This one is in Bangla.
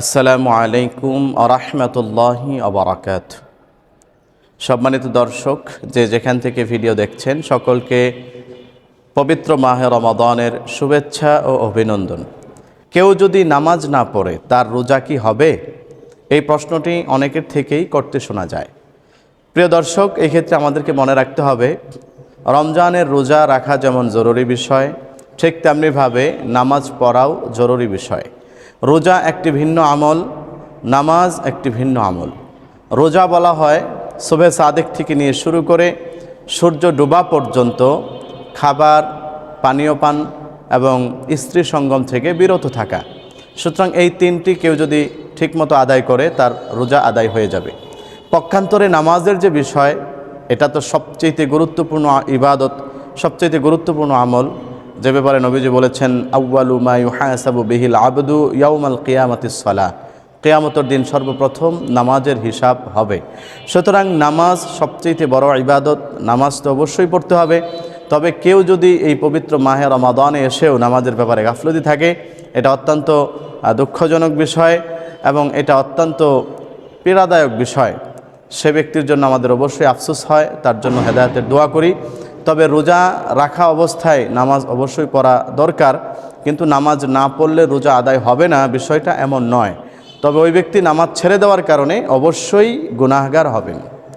আসসালামু আলাইকুম আরহামতুল্লাহি আবরাকাত। সম্মানিত দর্শক, যে যেখান থেকে ভিডিও দেখছেন সকলকে পবিত্র মাহে রমাদানের শুভেচ্ছা ও অভিনন্দন। কেউ যদি নামাজ না পড়ে তার রোজা কি হবে? এই প্রশ্নটি অনেকের থেকেই করতে শোনা যায়। প্রিয় দর্শক, এই ক্ষেত্রে আমাদেরকে মনে রাখতে হবে, রমজানের রোজা রাখা যেমন জরুরি বিষয়, ঠিক তেমনিভাবে নামাজ পড়াও জরুরি বিষয়। রোজা একটি ভিন্ন আমল, নামাজ একটি ভিন্ন আমল। রোজা বলা হয় সুবহে সাদেক থেকে নিয়ে শুরু করে সূর্য ডোবা পর্যন্ত খাবার, পানীয় পান এবং স্ত্রী সঙ্গম থেকে বিরত থাকা। সুতরাং এই তিনটি কেউ যদি ঠিকমতো আদায় করে তার রোজা আদায় হয়ে যাবে। পক্ষান্তরে নামাজের যে বিষয়, এটা তো সবচেয়ে গুরুত্বপূর্ণ ইবাদত, সবচেয়ে গুরুত্বপূর্ণ আমল, যে ব্যাপারে নবীজি বলেছেন আউয়ালু মা ইউহাসাবু বিহিল আবদু ইয়াউমাল কিয়ামাতিস সালাহ, কিয়ামতের দিন সর্বপ্রথম নামাজের হিসাব হবে। সুতরাং নামাজ সবচেয়ে বড় ইবাদত, নামাজ তো অবশ্যই পড়তে হবে। তবে কেউ যদি এই পবিত্র মাহে রমাদানে এসেও নামাজের ব্যাপারে গাফলতি থাকে, এটা অত্যন্ত দুঃখজনক বিষয় এবং এটা অত্যন্ত পীড়াদায়ক বিষয়। সে ব্যক্তির জন্য আমাদের অবশ্যই আফসোস হয়, তার জন্য হেদায়েতের দোয়া করি। তবে রোজা রাখা অবস্থায় নামাজ অবশ্যই পড়া দরকার, কিন্তু নামাজ না পড়লে রোজা আদায় হবে না, বিষয়টা এমন নয়। তবে ওই ব্যক্তি নামাজ ছেড়ে দেওয়ার কারণে অবশ্যই গুনাহগার হবেন।